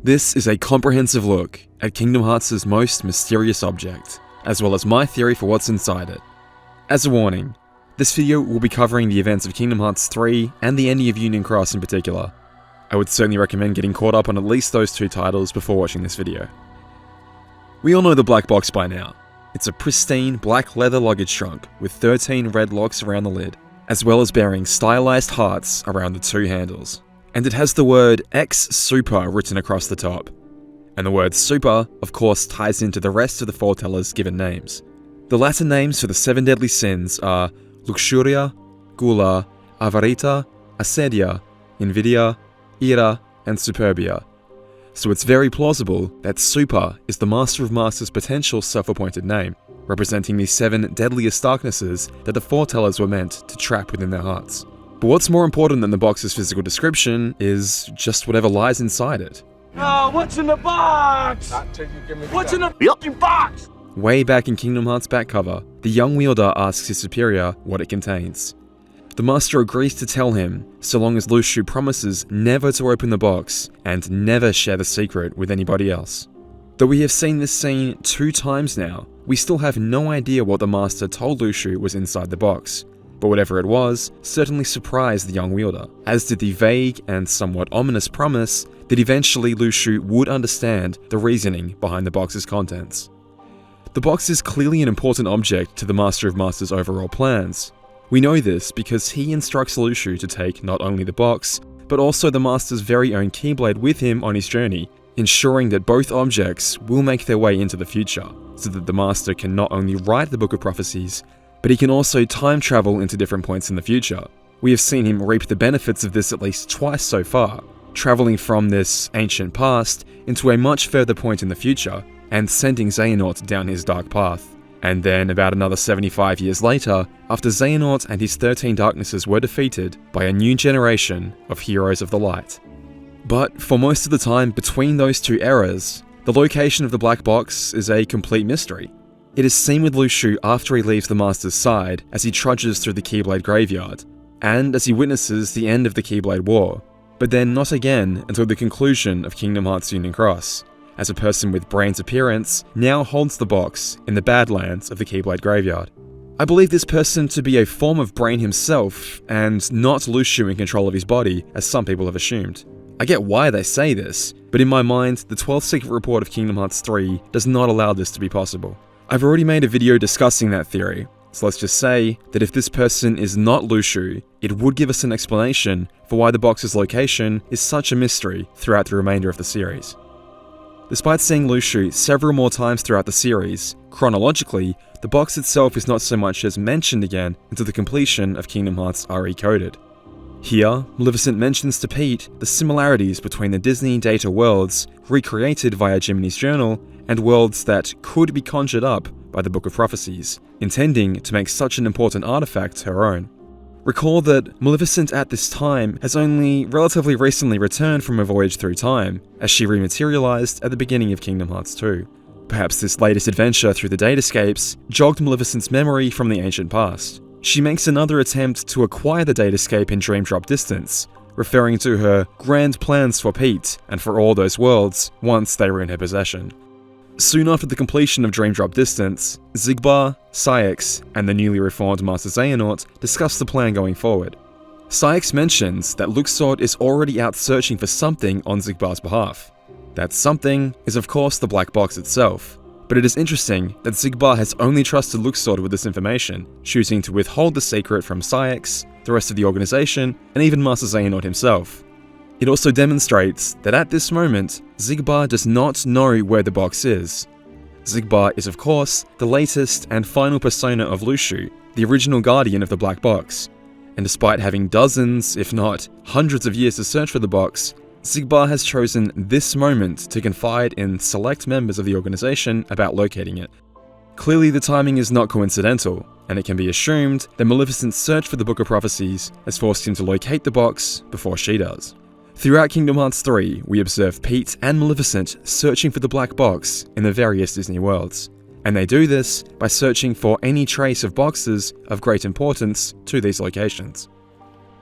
This is a comprehensive look at Kingdom Hearts' most mysterious object, as well as my theory for what's inside it. As a warning, this video will be covering the events of Kingdom Hearts 3 and the ending of Union Cross in particular. I would certainly recommend getting caught up on at least those two titles before watching this video. We all know the black box by now. It's a pristine black leather luggage trunk with 13 red locks around the lid, as well as bearing stylized hearts around the two handles. And it has the word X Super written across the top. And the word Super, of course, ties into the rest of the foretellers' given names. The Latin names for the 7 deadly sins are Luxuria, Gula, Avarita, Asedia, Invidia, Ira, and Superbia. So it's very plausible that Super is the Master of Masters' potential self-appointed name, representing the 7 deadliest darknesses that the foretellers were meant to trap within their hearts. But what's more important than the box's physical description is just whatever lies inside it. Oh, what's in the box? What's in the fucking box? Way back in Kingdom Hearts back cover, the young wielder asks his superior what it contains. The master agrees to tell him, so long as Lucha promises never to open the box and never share the secret with anybody else. Though we have seen this scene 2 times now, we still have no idea what the master told Lucha was inside the box. But whatever it was, certainly surprised the young wielder, as did the vague and somewhat ominous promise that eventually Lucha would understand the reasoning behind the box's contents. The box is clearly an important object to the Master of Masters' overall plans. We know this because he instructs Lucha to take not only the box, but also the Master's very own Keyblade with him on his journey, ensuring that both objects will make their way into the future, so that the Master can not only write the Book of Prophecies, but he can also time travel into different points in the future. We have seen him reap the benefits of this at least twice so far, traveling from this ancient past into a much further point in the future, and sending Xehanort down his dark path. And then about another 75 years later, after Xehanort and his 13 darknesses were defeated by a new generation of heroes of the light. But for most of the time between those two eras, the location of the black box is a complete mystery. It is seen with Lucha after he leaves the Master's side as he trudges through the Keyblade graveyard, and as he witnesses the end of the Keyblade War, but then not again until the conclusion of Kingdom Hearts Union Cross, as a person with Brain's appearance now holds the box in the Badlands of the Keyblade graveyard. I believe this person to be a form of Brain himself, and not Lucha in control of his body, as some people have assumed. I get why they say this, but in my mind, the 12th Secret Report of Kingdom Hearts 3 does not allow this to be possible. I've already made a video discussing that theory, so let's just say that if this person is not Lucha, it would give us an explanation for why the box's location is such a mystery throughout the remainder of the series. Despite seeing Lucha several more times throughout the series, chronologically, the box itself is not so much as mentioned again until the completion of Kingdom Hearts RE Coded. Here, Maleficent mentions to Pete the similarities between the Disney data worlds recreated via Jiminy's journal and worlds that could be conjured up by the Book of Prophecies, intending to make such an important artifact her own. Recall that Maleficent at this time has only relatively recently returned from a voyage through time, as she rematerialized at the beginning of Kingdom Hearts 2. Perhaps this latest adventure through the datascapes jogged Maleficent's memory from the ancient past. She makes another attempt to acquire the datascape in Dream Drop Distance, referring to her grand plans for Pete and for all those worlds once they were in her possession. Soon after the completion of Dream Drop Distance, Xigbar, Saïx, and the newly reformed Master Xehanort discuss the plan going forward. Saïx mentions that Luxord is already out searching for something on Xigbar's behalf. That something is of course the black box itself, but it is interesting that Xigbar has only trusted Luxord with this information, choosing to withhold the secret from Saïx, the rest of the organization, and even Master Xehanort himself. It also demonstrates that at this moment, Xigbar does not know where the box is. Xigbar is of course the latest and final persona of Lucha, the original guardian of the black box, and despite having dozens, if not hundreds of years to search for the box, Xigbar has chosen this moment to confide in select members of the organization about locating it. Clearly the timing is not coincidental, and it can be assumed that Maleficent's search for the Book of Prophecies has forced him to locate the box before she does. Throughout Kingdom Hearts 3, we observe Pete and Maleficent searching for the black box in the various Disney worlds, and they do this by searching for any trace of boxes of great importance to these locations.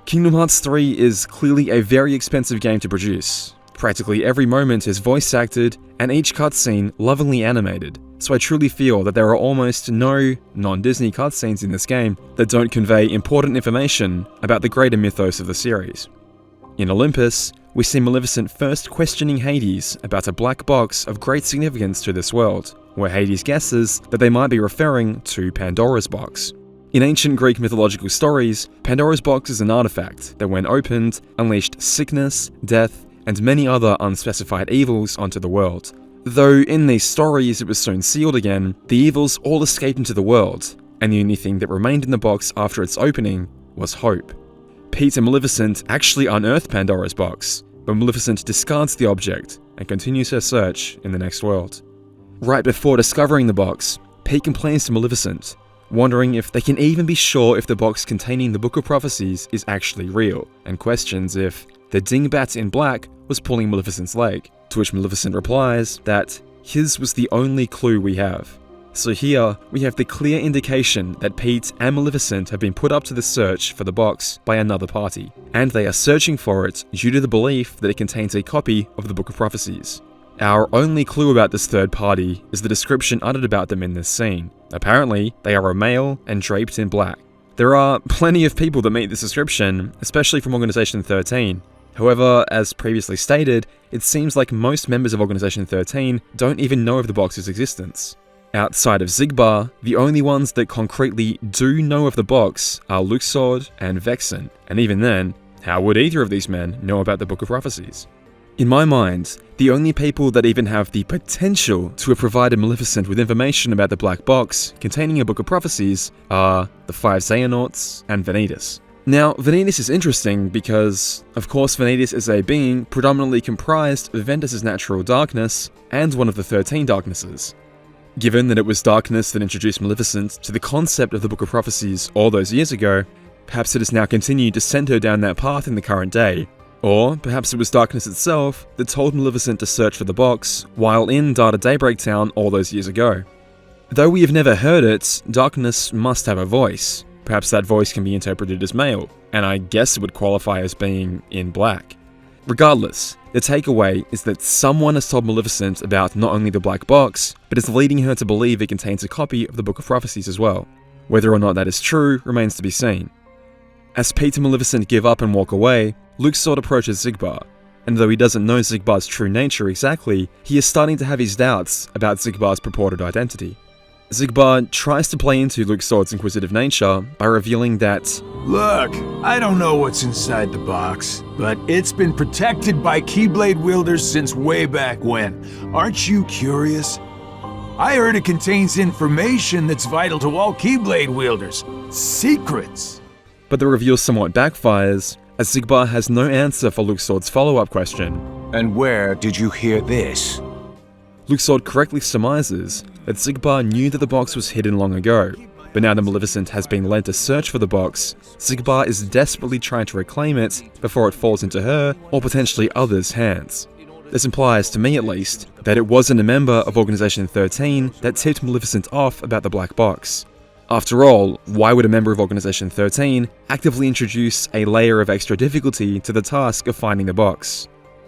Kingdom Hearts 3 is clearly a very expensive game to produce, Practically every moment is voice acted, and each cutscene lovingly animated, so I truly feel that there are almost no non-Disney cutscenes in this game that don't convey important information about the greater mythos of the series. In Olympus, we see Maleficent first questioning Hades about a black box of great significance to this world, where Hades guesses that they might be referring to Pandora's box. In ancient Greek mythological stories, Pandora's box is an artifact that when opened, unleashed sickness, death, and many other unspecified evils onto the world. Though in these stories it was soon sealed again, the evils all escaped into the world, and the only thing that remained in the box after its opening was hope. Pete and Maleficent actually unearth Pandora's box, but Maleficent discards the object and continues her search in the next world. Right before discovering the box, Pete complains to Maleficent, wondering if they can even be sure if the box containing the Book of Prophecies is actually real, and questions if the dingbat in black was pulling Maleficent's leg, to which Maleficent replies that his was the only clue we have. So here, we have the clear indication that Pete and Maleficent have been put up to the search for the box by another party, and they are searching for it due to the belief that it contains a copy of the Book of Prophecies. Our only clue about this third party is the description uttered about them in this scene. Apparently, they are a male and draped in black. There are plenty of people that meet this description, especially from Organization 13. However, as previously stated, it seems like most members of Organization 13 don't even know of the box's existence. Outside of Xigbar, the only ones that concretely do know of the box are Luxord and Vexen, and even then, how would either of these men know about the Book of Prophecies? In my mind, the only people that even have the potential to have provided Maleficent with information about the black box containing a Book of Prophecies are the 5 Xehanauts and Vanitas. Now, Vanitas is interesting because, of course, Vanitas is a being predominantly comprised of Ventus's natural darkness and one of the 13 darknesses. Given that it was darkness that introduced Maleficent to the concept of the Book of Prophecies all those years ago, perhaps it has now continued to send her down that path in the current day. Or perhaps it was darkness itself that told Maleficent to search for the box while in Data Daybreak Town all those years ago. Though we have never heard it, darkness must have a voice. Perhaps that voice can be interpreted as male, and I guess it would qualify as being in black. Regardless, the takeaway is that someone has told Maleficent about not only the black box, but is leading her to believe it contains a copy of the Book of Prophecies as well. Whether or not that is true remains to be seen. As Pete and Maleficent give up and walk away, Luxord approaches Xigbar, and though he doesn't know Xigbar's true nature exactly, he is starting to have his doubts about Xigbar's purported identity. Xigbar tries to play into Luxord's inquisitive nature by revealing that, "Look, I don't know what's inside the box, but it's been protected by Keyblade wielders since way back when. Aren't you curious? I heard it contains information that's vital to all Keyblade wielders. Secrets." But the reveal somewhat backfires, as Xigbar has no answer for Luxord's follow-up question. "And where did you hear this?" Luxord correctly surmises that Xigbar knew that the box was hidden long ago, but now that Maleficent has been led to search for the box, Xigbar is desperately trying to reclaim it before it falls into her, or potentially others' hands. This implies, to me at least, that it wasn't a member of Organization 13 that tipped Maleficent off about the black box. After all, why would a member of Organization 13 actively introduce a layer of extra difficulty to the task of finding the box?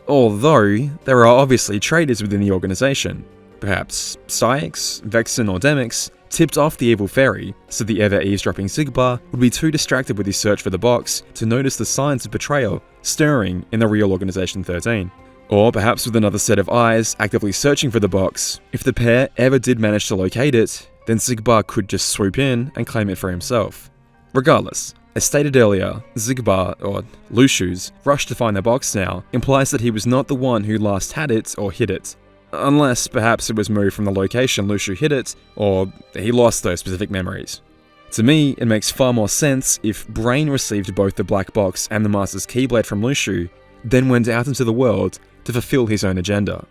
Although, there are obviously traitors within the organization. Perhaps Cyax, Vexen or Demix tipped off the evil fairy, so the ever-eavesdropping Xigbar would be too distracted with his search for the box to notice the signs of betrayal stirring in the real Organization 13. Or perhaps with another set of eyes actively searching for the box, if the pair ever did manage to locate it, then Xigbar could just swoop in and claim it for himself. Regardless, as stated earlier, Xigbar, or Lushu's, rush to find the box now implies that he was not the one who last had it or hid it. Unless perhaps it was moved from the location Lushu hid it, or he lost those specific memories. To me, it makes far more sense if Brain received both the black box and the Master's Keyblade from Lushu, then went out into the world to fulfill his own agenda.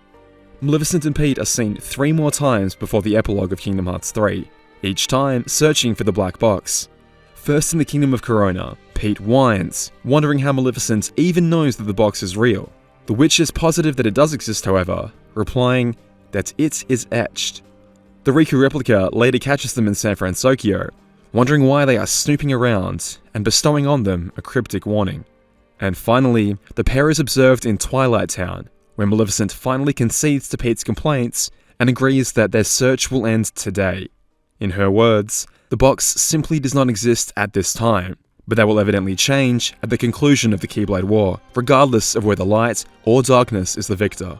Maleficent and Pete are seen 3 more times before the epilogue of Kingdom Hearts 3, each time searching for the black box. First in the Kingdom of Corona, Pete whines, wondering how Maleficent even knows that the box is real. The witch is positive that it does exist, however, replying that it is etched. The Riku replica later catches them in San Francisco, wondering why they are snooping around and bestowing on them a cryptic warning. And finally, the pair is observed in Twilight Town, when Maleficent finally concedes to Pete's complaints and agrees that their search will end today. In her words, the box simply does not exist at this time, but that will evidently change at the conclusion of the Keyblade War, regardless of whether light or darkness is the victor.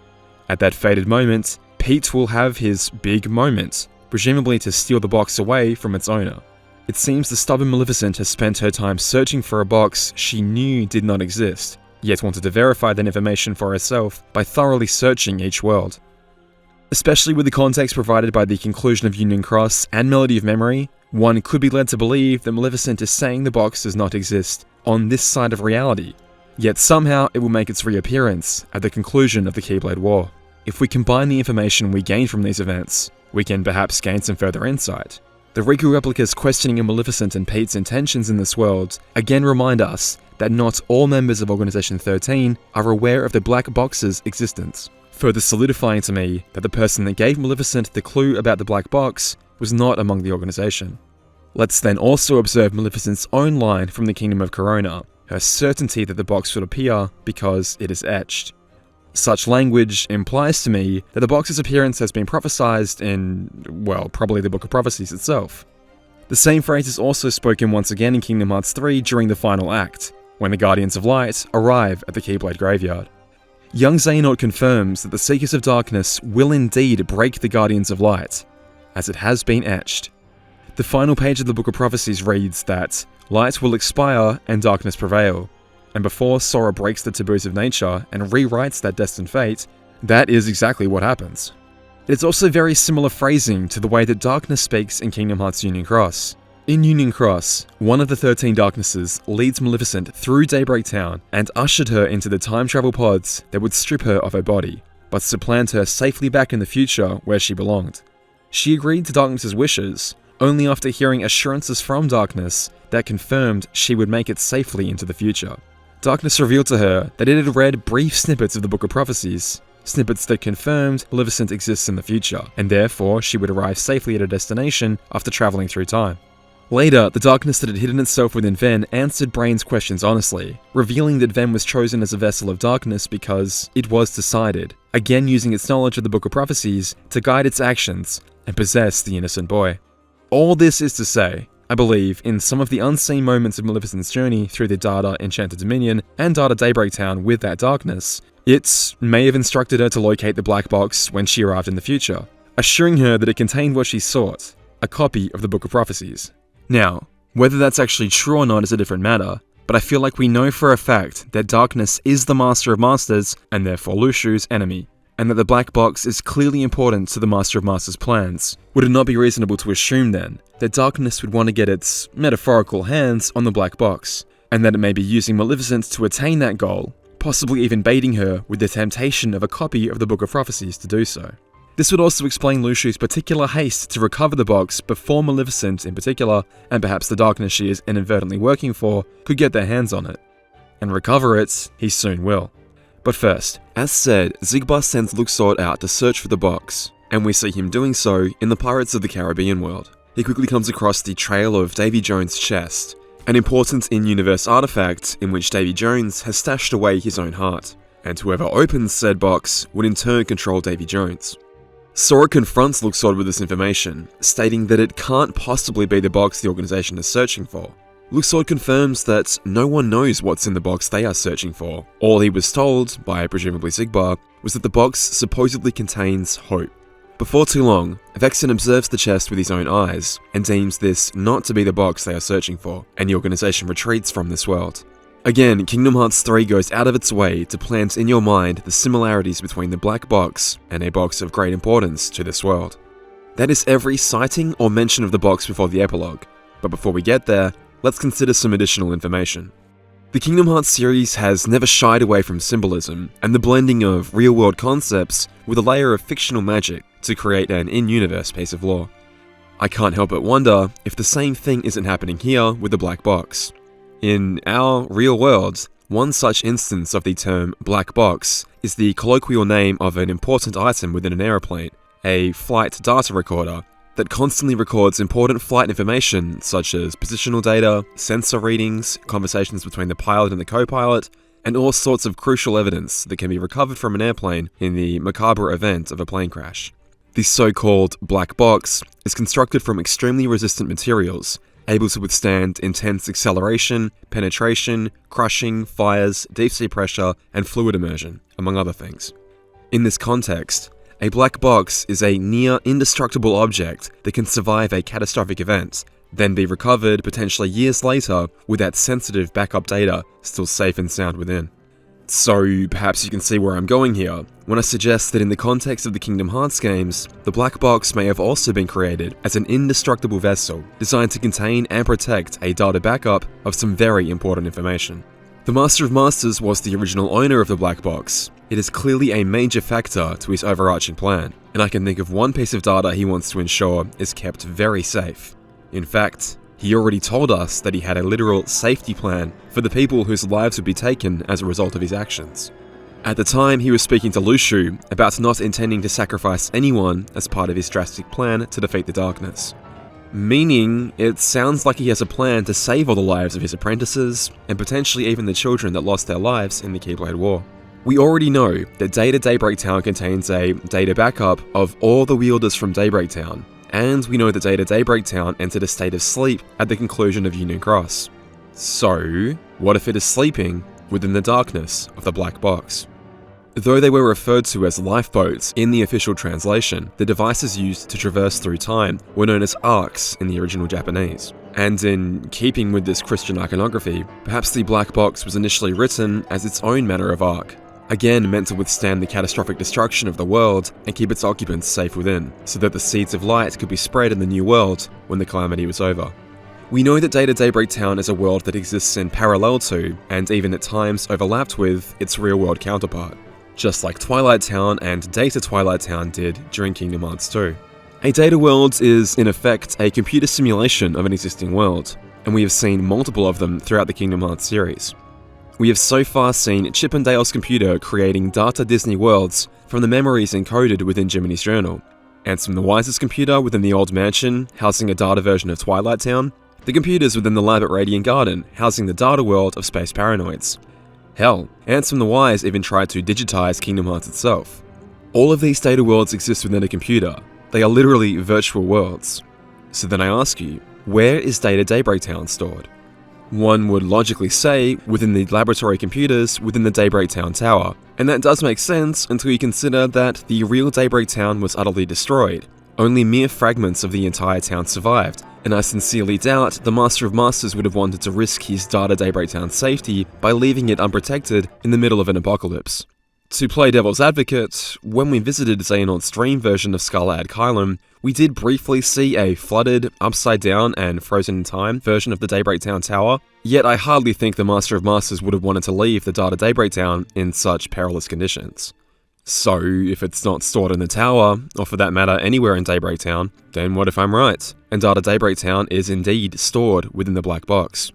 At that fated moment, Pete will have his big moment, presumably to steal the box away from its owner. It seems the stubborn Maleficent has spent her time searching for a box she knew did not exist, yet wanted to verify that information for herself by thoroughly searching each world. Especially with the context provided by the conclusion of Union Cross and Melody of Memory, one could be led to believe that Maleficent is saying the box does not exist on this side of reality, yet somehow it will make its reappearance at the conclusion of the Keyblade War. If we combine the information we gain from these events, we can perhaps gain some further insight. The Riku replicas questioning Maleficent and Pete's intentions in this world again remind us that not all members of Organization 13 are aware of the black box's existence, further solidifying to me that the person that gave Maleficent the clue about the black box was not among the organization. Let's then also observe Maleficent's own line from the Kingdom of Corona, her certainty that the box would appear because it is etched. Such language implies to me that the box's appearance has been prophesized in, well, probably the Book of Prophecies itself. The same phrase is also spoken once again in Kingdom Hearts 3 during the final act, when the Guardians of Light arrive at the Keyblade Graveyard. Young Xehanort confirms that the Seekers of Darkness will indeed break the Guardians of Light, as it has been etched. The final page of the Book of Prophecies reads that light will expire and darkness prevail, and before Sora breaks the taboos of nature and rewrites that destined fate, that is exactly what happens. It is also very similar phrasing to the way that darkness speaks in Kingdom Hearts Union Cross. In Union Cross, one of the 13 Darknesses leads Maleficent through Daybreak Town and ushered her into the time travel pods that would strip her of her body, but supplant her safely back in the future where she belonged. She agreed to Darkness's wishes only after hearing assurances from Darkness that confirmed she would make it safely into the future. Darkness revealed to her that it had read brief snippets of the Book of Prophecies, snippets that confirmed Maleficent exists in the future, and therefore she would arrive safely at her destination after traveling through time. Later, the darkness that had hidden itself within Ven answered Brain's questions honestly, revealing that Ven was chosen as a vessel of darkness because it was decided, again using its knowledge of the Book of Prophecies to guide its actions and possess the innocent boy. All this is to say, I believe, in some of the unseen moments of Maleficent's journey through the Data Enchanted Dominion and Data Daybreak Town with that darkness, it may have instructed her to locate the black box when she arrived in the future, assuring her that it contained what she sought, a copy of the Book of Prophecies. Now, whether that's actually true or not is a different matter, but I feel like we know for a fact that darkness is the Master of Masters and therefore Lushu's enemy, and that the black box is clearly important to the Master of Masters' plans. Would it not be reasonable to assume then that darkness would want to get its metaphorical hands on the black box, and that it may be using Maleficent to attain that goal, possibly even baiting her with the temptation of a copy of the Book of Prophecies to do so? This would also explain Lushu's particular haste to recover the box before Maleficent in particular, and perhaps the darkness she is inadvertently working for, could get their hands on it. And recover it, he soon will. But first, as said, Xigbar sends Luxord out to search for the box, and we see him doing so in the Pirates of the Caribbean world. He quickly comes across the trail of Davy Jones' chest, an important in-universe artifact in which Davy Jones has stashed away his own heart, and whoever opens said box would in turn control Davy Jones. Sora confronts Luxord with this information, stating that it can't possibly be the box the organization is searching for. Luxord confirms that no one knows what's in the box they are searching for. All he was told, by presumably Xigbar, was that the box supposedly contains hope. Before too long, Vexen observes the chest with his own eyes, and deems this not to be the box they are searching for, and the organization retreats from this world. Again, Kingdom Hearts 3 goes out of its way to plant in your mind the similarities between the black box and a box of great importance to this world. That is every sighting or mention of the box before the epilogue, but before we get there, let's consider some additional information. The Kingdom Hearts series has never shied away from symbolism and the blending of real-world concepts with a layer of fictional magic to create an in-universe piece of lore. I can't help but wonder if the same thing isn't happening here with the black box. In our real world, one such instance of the term black box is the colloquial name of an important item within an aeroplane, a flight data recorder, that constantly records important flight information such as positional data, sensor readings, conversations between the pilot and the co-pilot, and all sorts of crucial evidence that can be recovered from an airplane in the macabre event of a plane crash. The so-called black box is constructed from extremely resistant materials, able to withstand intense acceleration, penetration, crushing, fires, deep sea pressure, and fluid immersion, among other things. In this context, a black box is a near indestructible object that can survive a catastrophic event, then be recovered potentially years later with that sensitive backup data still safe and sound within. So perhaps you can see where I'm going here when I suggest that in the context of the Kingdom Hearts games, the black box may have also been created as an indestructible vessel designed to contain and protect a data backup of some very important information. The Master of Masters was the original owner of the black box. It is clearly a major factor to his overarching plan, and I can think of one piece of data he wants to ensure is kept very safe. In fact, he already told us that he had a literal safety plan for the people whose lives would be taken as a result of his actions. At the time, he was speaking to Lucha about not intending to sacrifice anyone as part of his drastic plan to defeat the darkness. Meaning, it sounds like he has a plan to save all the lives of his apprentices, and potentially even the children that lost their lives in the Keyblade War. We already know that Data Daybreak Town contains a data backup of all the wielders from Daybreak Town, and we know that Data Daybreak Town entered a state of sleep at the conclusion of Union Cross. So, what if it is sleeping within the darkness of the black box? Though they were referred to as lifeboats in the official translation, the devices used to traverse through time were known as arcs in the original Japanese. And in keeping with this Christian iconography, perhaps the black box was initially written as its own manner of arc, again meant to withstand the catastrophic destruction of the world and keep its occupants safe within, so that the seeds of light could be spread in the new world when the calamity was over. We know that Data Daybreak Town is a world that exists in parallel to, and even at times overlapped with, its real-world counterpart, just like Twilight Town and Data Twilight Town did during Kingdom Hearts 2. A data world is, in effect, a computer simulation of an existing world, and we have seen multiple of them throughout the Kingdom Hearts series. We have so far seen Chip and Dale's computer creating data Disney worlds from the memories encoded within Jiminy's journal, Ansem the Wise's computer within the old mansion, housing a data version of Twilight Town, the computers within the lab at Radiant Garden, housing the data world of Space Paranoids. Hell, Ansem the Wise even tried to digitize Kingdom Hearts itself. All of these data worlds exist within a computer. They are literally virtual worlds. So then I ask you, where is Data Daybreak Town stored? One would logically say within the laboratory computers within the Daybreak Town Tower, and that does make sense until you consider that the real Daybreak Town was utterly destroyed. Only mere fragments of the entire town survived, and I sincerely doubt the Master of Masters would have wanted to risk his Data Daybreak Town's safety by leaving it unprotected in the middle of an apocalypse. To play devil's advocate, when we visited Xehanort's dream version of Scarlet Adkylum, we did briefly see a flooded, upside down, and frozen in time version of the Daybreak Town Tower, yet I hardly think the Master of Masters would have wanted to leave the Data Daybreak Town in such perilous conditions. So, if it's not stored in the tower, or for that matter anywhere in Daybreak Town, then what if I'm right, and Data Daybreak Town is indeed stored within the black box?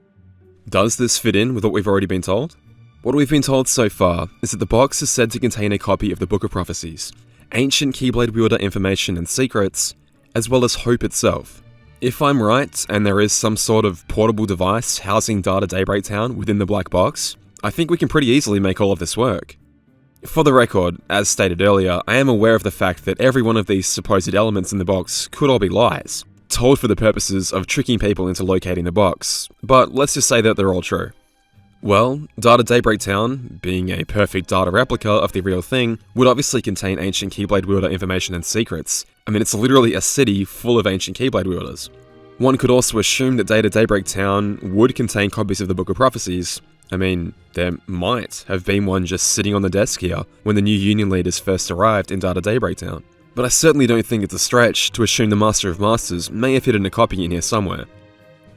Does this fit in with what we've already been told? What we've been told so far is that the box is said to contain a copy of the Book of Prophecies, ancient Keyblade wielder information and secrets, as well as hope itself. If I'm right, and there is some sort of portable device housing Data Daybreak Town within the black box, I think we can pretty easily make all of this work. For the record, as stated earlier, I am aware of the fact that every one of these supposed elements in the box could all be lies, told for the purposes of tricking people into locating the box, but let's just say that they're all true. Well, Data Daybreak Town, being a perfect data replica of the real thing, would obviously contain ancient Keyblade wielder information and secrets. I mean, it's literally a city full of ancient Keyblade wielders. One could also assume that Data Daybreak Town would contain copies of the Book of Prophecies. I mean, there might have been one just sitting on the desk here when the new Union leaders first arrived in Data Daybreak Town. But I certainly don't think it's a stretch to assume the Master of Masters may have hidden a copy in here somewhere.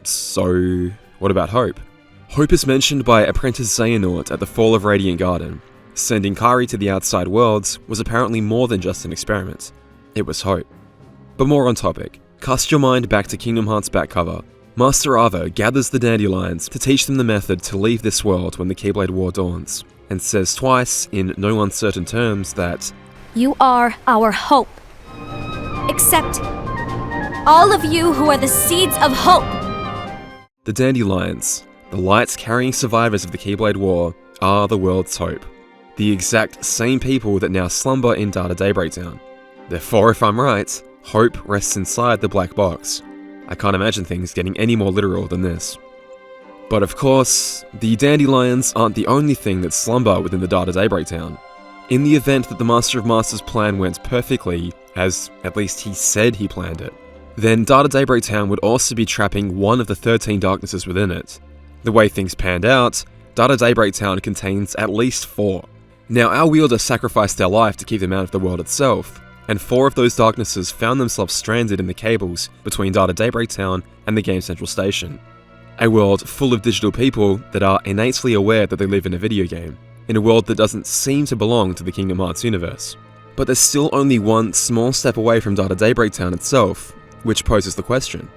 So, what about Hope? Hope is mentioned by Apprentice Xehanort at the fall of Radiant Garden. Sending Kari to the outside worlds was apparently more than just an experiment. It was hope. But more on topic. Cast your mind back to Kingdom Hearts back cover. Master Ava gathers the Dandelions to teach them the method to leave this world when the Keyblade War dawns, and says twice, in no uncertain terms, that you are our hope. Accept all of you who are the seeds of hope. The Dandelions, the lights carrying survivors of the Keyblade War, are the world's hope. The exact same people that now slumber in Data Daybreak Town. Therefore, if I'm right, hope rests inside the black box. I can't imagine things getting any more literal than this. But of course, the dandelions aren't the only thing that slumber within the Data Daybreak Town. In the event that the Master of Masters' plan went perfectly, as at least he said he planned it, then Data Daybreak Town would also be trapping one of the 13 darknesses within it. The way things panned out, Data Daybreak Town contains at least 4. Now, our wielder sacrificed their life to keep them out of the world itself, and 4 of those darknesses found themselves stranded in the cables between Data Daybreak Town and the Game Central Station. A world full of digital people that are innately aware that they live in a video game, in a world that doesn't seem to belong to the Kingdom Hearts universe. But there's still only one small step away from Data Daybreak Town itself, which poses the question.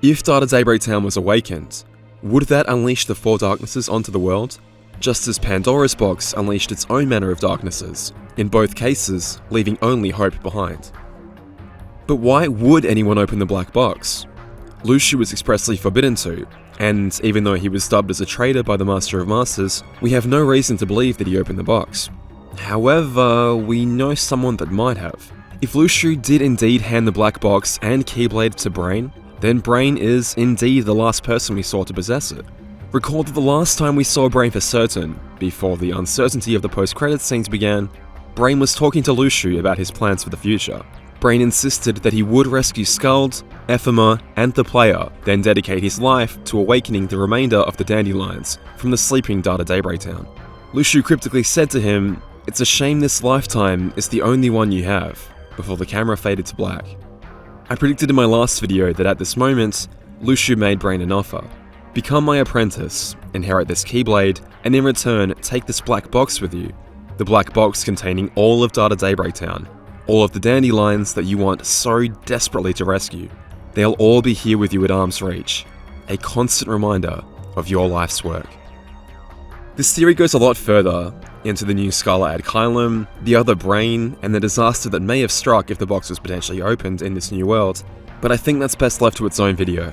If Data Daybreak Town was awakened, would that unleash the 4 darknesses onto the world? Just as Pandora's box unleashed its own manner of darknesses, in both cases leaving only hope behind. But why would anyone open the black box? Lucha was expressly forbidden to, and even though he was dubbed as a traitor by the Master of Masters, we have no reason to believe that he opened the box. However, we know someone that might have. If Lucha did indeed hand the black box and Keyblade to Brain, then Brain is indeed the last person we saw to possess it. Recall that the last time we saw Brain for certain, before the uncertainty of the post-credits scenes began, Brain was talking to Lucha about his plans for the future. Brain insisted that he would rescue Skuld, Ephema, and the player, then dedicate his life to awakening the remainder of the dandelions from the sleeping Data Daybreak Town. Lucha cryptically said to him, "It's a shame this lifetime is the only one you have," before the camera faded to black. I predicted in my last video that at this moment, Lucha made Brain an offer. Become my apprentice, inherit this Keyblade, and in return, take this black box with you. The black box containing all of Data Daybreak Town, all of the dandelions that you want so desperately to rescue. They'll all be here with you at arm's reach, a constant reminder of your life's work. This theory goes a lot further into the new Scarlet ad Kylum, the other Brain, and the disaster that may have struck if the box was potentially opened in this new world, but I think that's best left to its own video.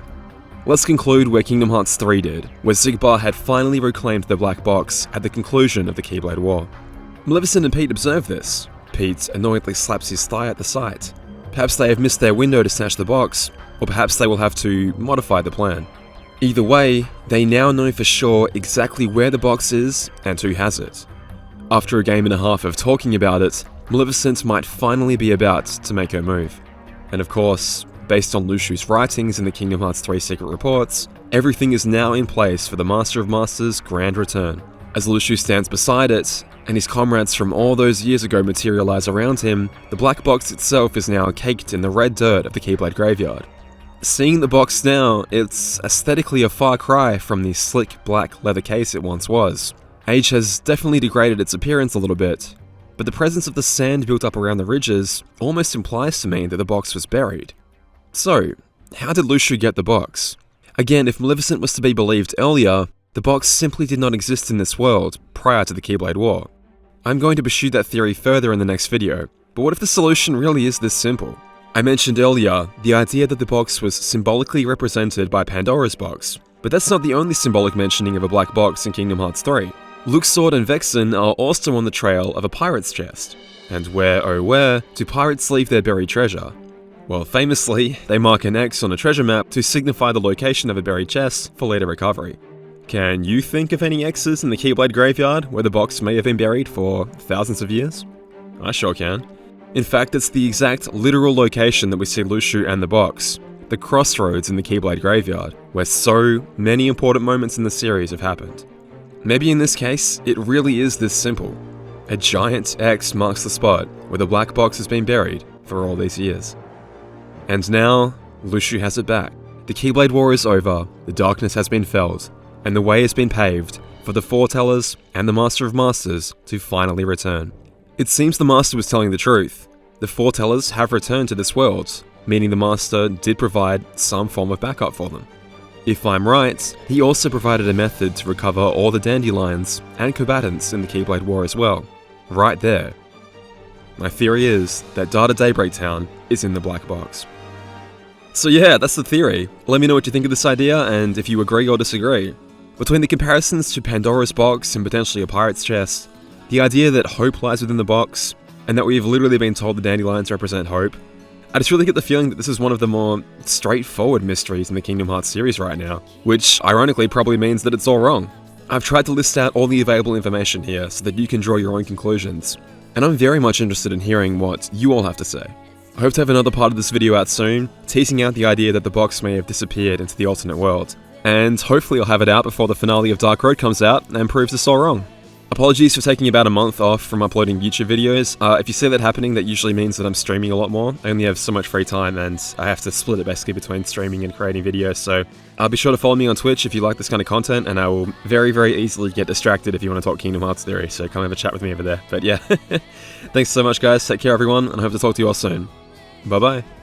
Let's conclude where Kingdom Hearts 3 did, where Xigbar had finally reclaimed the black box at the conclusion of the Keyblade War. Maleficent and Pete observe this. Pete annoyedly slaps his thigh at the sight. Perhaps they have missed their window to snatch the box, or perhaps they will have to modify the plan. Either way, they now know for sure exactly where the box is and who has it. After a game and a half of talking about it, Maleficent might finally be about to make her move. And of course, based on Lucha's writings in the Kingdom Hearts 3 secret reports, everything is now in place for the Master of Masters' grand return. As Lucha stands beside it, and his comrades from all those years ago materialize around him, the black box itself is now caked in the red dirt of the Keyblade graveyard. Seeing the box now, it's aesthetically a far cry from the slick black leather case it once was. Age has definitely degraded its appearance a little bit, but the presence of the sand built up around the ridges almost implies to me that the box was buried. So, how did Lucha get the box? Again, if Maleficent was to be believed earlier, the box simply did not exist in this world prior to the Keyblade War. I'm going to pursue that theory further in the next video, but what if the solution really is this simple? I mentioned earlier the idea that the box was symbolically represented by Pandora's box, but that's not the only symbolic mentioning of a black box in Kingdom Hearts 3. Luxord and Vexen are also on the trail of a pirate's chest, and where, oh where, do pirates leave their buried treasure? Well, famously, they mark an X on a treasure map to signify the location of a buried chest for later recovery. Can you think of any X's in the Keyblade graveyard where the box may have been buried for thousands of years? I sure can. In fact, it's the exact literal location that we see Lucha and the box, the crossroads in the Keyblade graveyard, where so many important moments in the series have happened. Maybe in this case, it really is this simple. A giant X marks the spot where the black box has been buried for all these years. And now, Lucha has it back. The Keyblade War is over, the darkness has been felled, and the way has been paved for the Foretellers and the Master of Masters to finally return. It seems the Master was telling the truth. The Foretellers have returned to this world, meaning the Master did provide some form of backup for them. If I'm right, he also provided a method to recover all the dandelions and combatants in the Keyblade War as well, right there. My theory is that Data Daybreak Town is in the black box. So yeah, that's the theory. Let me know what you think of this idea and if you agree or disagree. Between the comparisons to Pandora's box and potentially a pirate's chest, the idea that hope lies within the box, and that we've literally been told the dandelions represent hope, I just really get the feeling that this is one of the more straightforward mysteries in the Kingdom Hearts series right now, which ironically probably means that it's all wrong. I've tried to list out all the available information here so that you can draw your own conclusions, and I'm very much interested in hearing what you all have to say. I hope to have another part of this video out soon, teasing out the idea that the box may have disappeared into the alternate world, and hopefully I'll have it out before the finale of Dark Road comes out and proves us all wrong. Apologies for taking about a month off from uploading YouTube videos. If you see that happening, that usually means that I'm streaming a lot more. I only have so much free time and I have to split it basically between streaming and creating videos, so be sure to follow me on Twitch if you like this kind of content, and I will very, very easily get distracted if you want to talk Kingdom Hearts theory, so come have a chat with me over there. But yeah, thanks so much guys, take care everyone, and I hope to talk to you all soon. Bye bye.